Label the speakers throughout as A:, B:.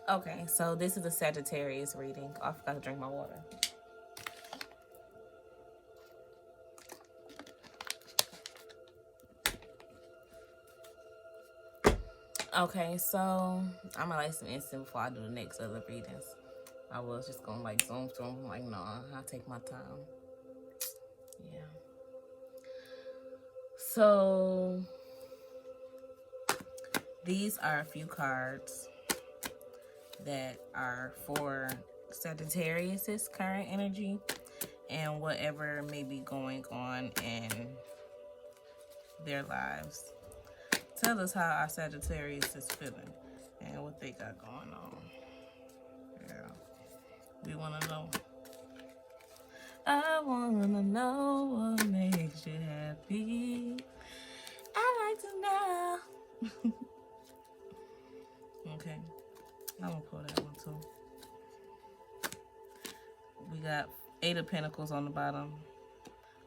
A: Okay, so this is a Sagittarius reading. Oh, I forgot to drink my water. Okay, so I'm gonna like some instant before I do the next other readings. I was just gonna like zoom through them. Like, no, I'll take my time. Yeah. So these are a few cards that are for Sagittarius's current energy and whatever may be going on in their lives. Tell us how our Sagittarius is feeling and what they got going on. Yeah, we want to know. I want to know what makes you happy. I like to know. Okay, I'm going to pull that one too. We got 8 of Pentacles on the bottom.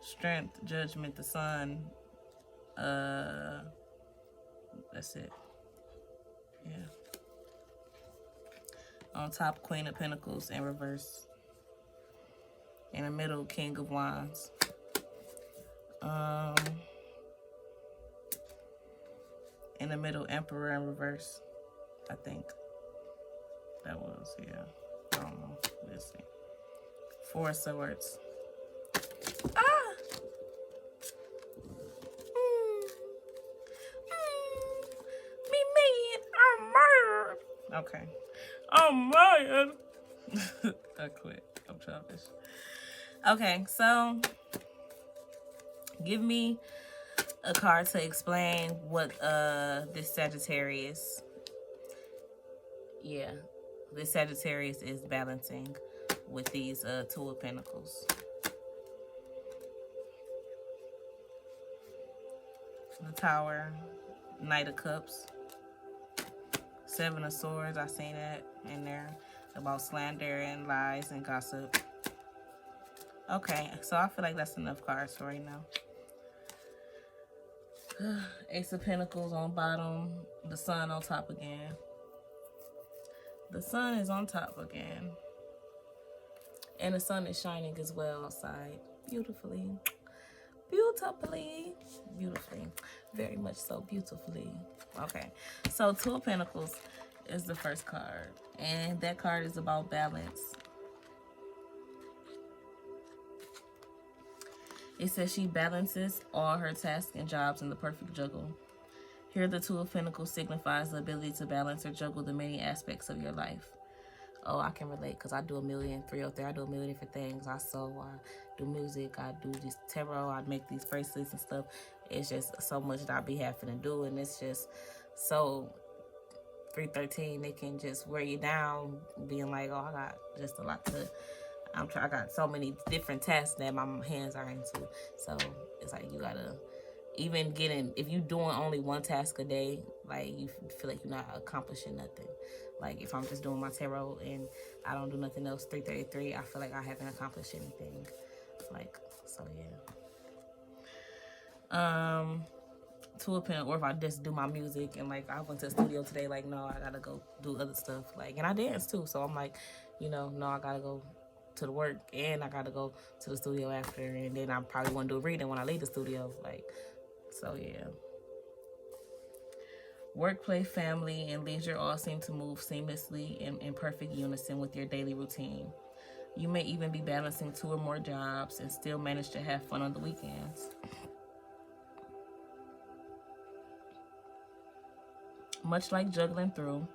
A: Strength, Judgment, the Sun. That's it. Yeah. On top, Queen of Pentacles in reverse. In the middle, King of Wands. In the middle, Emperor in reverse. I think that was, yeah. I don't know. We'll see. 4 of Swords. Ah! I'm mad. Okay. I'm mad. I quit. I'm childish. Okay, so give me a card to explain what this Sagittarius, yeah, this Sagittarius is balancing with these 2 of Pentacles. The Tower, Knight of Cups, 7 of Swords. I seen that in there about slander and lies and gossip. Okay, so I feel like that's enough cards for right now. Ace of Pentacles on bottom, the Sun on top again. The Sun is on top again. And the sun is shining as well outside. Beautifully. Beautifully. Beautifully. Very much so beautifully. Okay. So 2 of Pentacles is the first card. And that card is about balance. It says she balances all her tasks and jobs in the perfect juggle. Here, the 2 of Pentacles signifies the ability to balance or juggle the many aspects of your life. Oh, I can relate because I do a million, 303. I do a million different things. I sew, I do music, I do this tarot, I make these bracelets and stuff. It's just so much that I be having to do, and it's just so 313. They can just wear you down, being like, oh, I got just a lot to. I got so many different tasks that my hands are into. So it's like you gotta. Even getting, if you doing only 1 task a day, like you feel like you're not accomplishing nothing. Like if I'm just doing my tarot and I don't do nothing else, 333, I feel like I haven't accomplished anything. Like, so yeah. 2 of Pentacles, or if I just do my music and like I went to the studio today, like no, I gotta go do other stuff. Like, and I dance too, so I'm like, you know, no, I gotta go to the work and I gotta go to the studio after, and then I probably want to do a reading when I leave the studio. Like, so yeah. Work, play, family, and leisure all seem to move seamlessly in perfect unison with your daily routine. You may even be balancing 2 or more jobs and still manage to have fun on the weekends. Much like juggling through,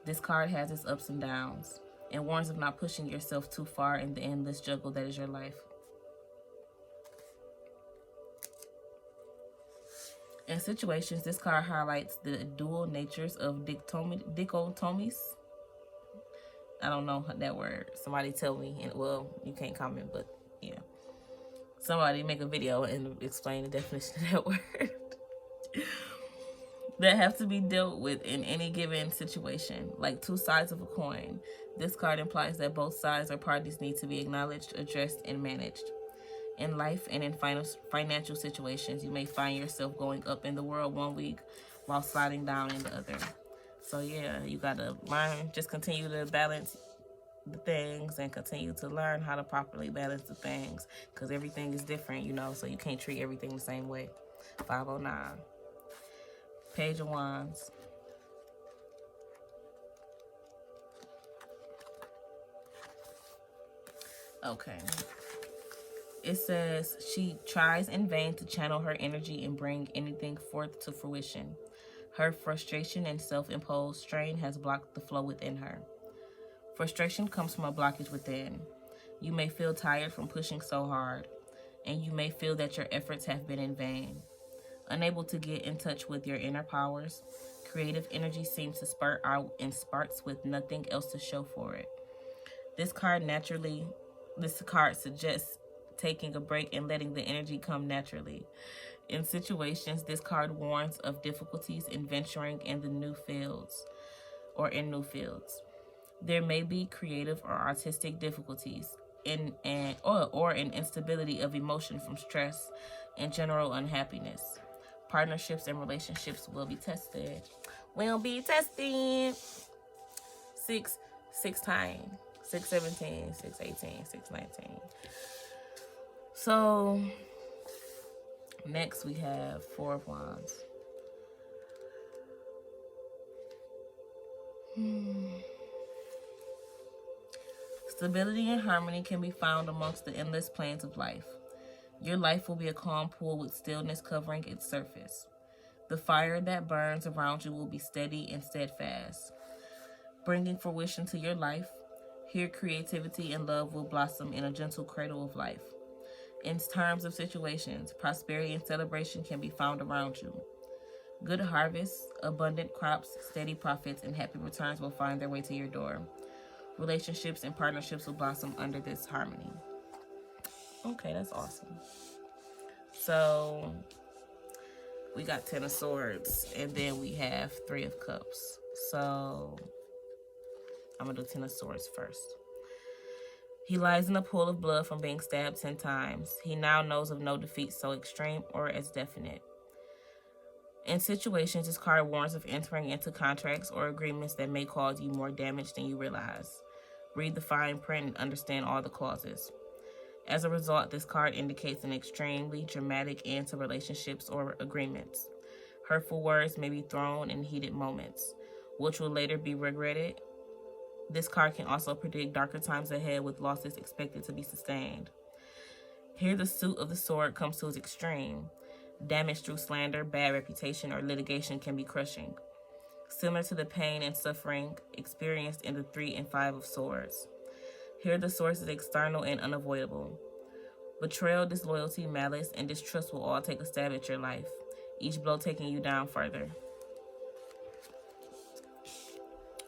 A: this card has its ups and downs and warns of not pushing yourself too far in the endless juggle that is your life. In situations, this card highlights the dual natures of dichotomies. I don't know that word. Somebody tell me. And well, you can't comment, but yeah. Somebody make a video and explain the definition of that word. That have to be dealt with in any given situation, like 2 sides of a coin. This card implies that both sides or parties need to be acknowledged, addressed, and managed. In life and in financial situations, you may find yourself going up in the world one week while sliding down in the other. So yeah, you gotta learn, just continue to balance the things and continue to learn how to properly balance the things, because everything is different, you know, so you can't treat everything the same way. 509. Page of Wands. Okay. It says she tries in vain to channel her energy and bring anything forth to fruition. Her frustration and self-imposed strain has blocked the flow within her. Frustration comes from a blockage within. You may feel tired from pushing so hard, and you may feel that your efforts have been in vain. Unable to get in touch with your inner powers, creative energy seems to spurt out in sparks with nothing else to show for it. This card suggests taking a break and letting the energy come naturally. In situations, this card warns of difficulties in venturing in the new fields in new fields. There may be creative or artistic difficulties or an instability of emotion from stress and general unhappiness. Partnerships and relationships will be tested. Will be tested. 6:16, 6:17, 6:18, 6:19. So next we have Four of Wands. Stability and harmony can be found amongst the endless plains of life. Your life will be a calm pool with stillness covering its surface. The fire that burns around you will be steady and steadfast, bringing fruition to your life. Here, creativity and love will blossom in a gentle cradle of life. In terms of situations, prosperity and celebration can be found around you. Good harvests, abundant crops, steady profits, and happy returns will find their way to your door. Relationships and partnerships will blossom under this harmony. Okay, that's awesome. So we got Ten of Swords, and then we have Three of Cups. So I'm gonna do Ten of Swords first. He lies in a pool of blood from being stabbed 10 times. He now knows of no defeat so extreme or as definite. In situations, this card warns of entering into contracts or agreements that may cause you more damage than you realize. Read the fine print and understand all the clauses. As a result, this card indicates an extremely dramatic end to relationships or agreements. Hurtful words may be thrown in heated moments, which will later be regretted. This card can also predict darker times ahead with losses expected to be sustained. Here, the suit of the sword comes to its extreme. Damage through slander, bad reputation, or litigation can be crushing, similar to the pain and suffering experienced in the 3 and 5 of Swords. Here, the source is external and unavoidable. Betrayal, disloyalty, malice, and distrust will all take a stab at your life, each blow taking you down further.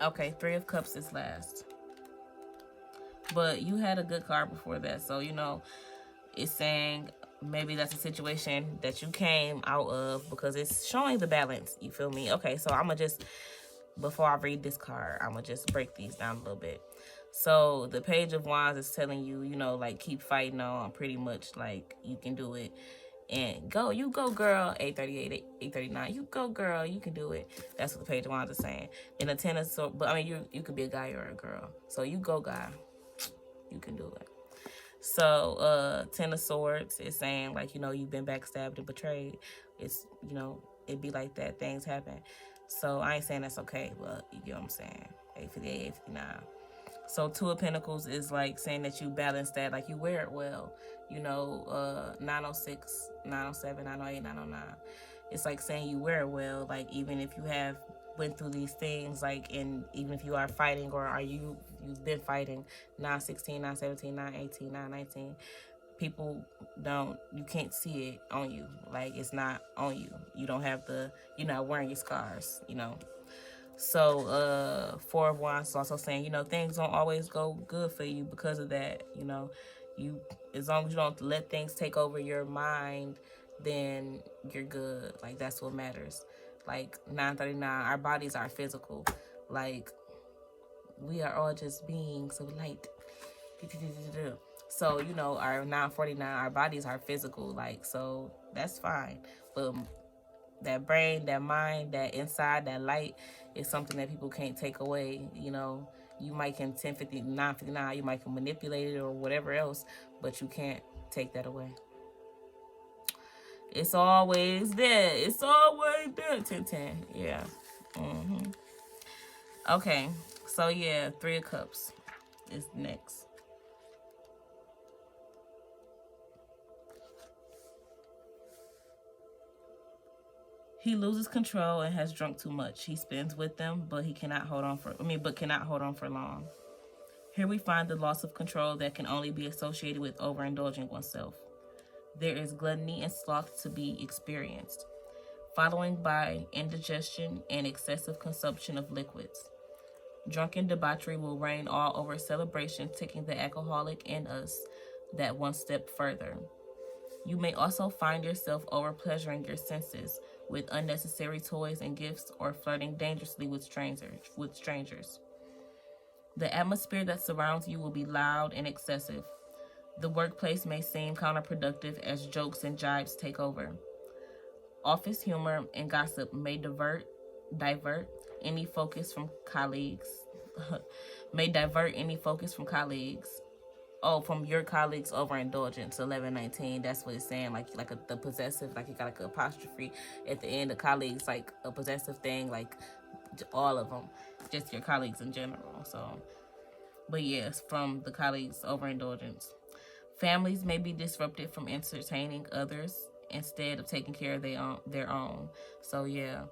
A: Okay, Three of Cups is last. But you had a good card before that, so, you know, it's saying maybe that's a situation that you came out of because it's showing the balance. You feel me? Okay, so I'm going to just, before I read this card, I'm going to just break these down a little bit. So the Page of Wands is telling you, you know, like, keep fighting on, pretty much, like, you can do it. And go, you go, girl. 838, 839, you go, girl, you can do it. That's what the Page of Wands is saying. And the Ten of Swords, but I mean, you could be a guy or a girl. So you go, guy. You can do it. So, Ten of Swords is saying, like, you know, you've been backstabbed and betrayed. It's, you know, it be like that. Things happen. So, I ain't saying that's okay, but you know what I'm saying. 858, 859. So, Two of Pentacles is, like, saying that you balance that. Like, you wear it well. You know, 906, 907, 908, 909. It's, like, saying you wear it well. Like, even if you have went through these things, like, and even if you are fighting or you've been fighting, 916, 917, 918, 919, people you can't see it on you. Like, it's not on you. You don't have you're not wearing your scars, you know. So, Four of Wands is also saying, you know, things don't always go good for you because of that, you know. As long as you don't let things take over your mind, then you're good. Like, that's what matters. Like, 939, our bodies are physical. Like, we are all just beings of light. So, you know, our 949, our bodies are physical. Like, so that's fine. But that brain, that mind, that inside, that light is something that people can't take away. You know, you might can 959, you might can manipulate it or whatever else, but you can't take that away. It's always there. It's always there. 1010. Yeah. Okay. So yeah, 3 of Cups is next. He loses control and has drunk too much. He spends with them, but cannot hold on for long. Here we find the loss of control that can only be associated with overindulging oneself. There is gluttony and sloth to be experienced, following by indigestion and excessive consumption of liquids. Drunken debauchery will reign all over celebration, taking the alcoholic in us that one step further. You may also find yourself over-pleasuring your senses with unnecessary toys and gifts, or flirting dangerously with strangers. The atmosphere that surrounds you will be loud and excessive. The workplace may seem counterproductive as jokes and jibes take over. Office humor and gossip may divert any focus from colleagues. From your colleagues' overindulgence. 1119. That's what it's saying. The possessive, like you got like an apostrophe at the end. The colleagues, like a possessive thing, like all of them, just your colleagues in general. So, but yes, from the colleagues' overindulgence. Families may be disrupted from entertaining others instead of taking care of their own. So yeah,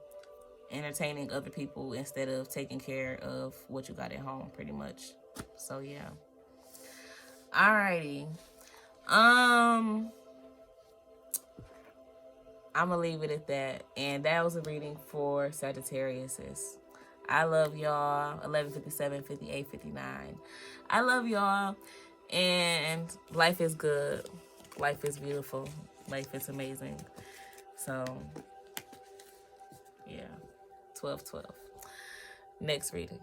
A: entertaining other people instead of taking care of what you got at home, pretty much. So yeah. Alrighty. I'm gonna leave it at that. And that was a reading for Sagittarius. I love y'all. 11:57, 58, 59. I love y'all. And life is good. Life is beautiful. Life is amazing. So, yeah. 12:12. Next reading.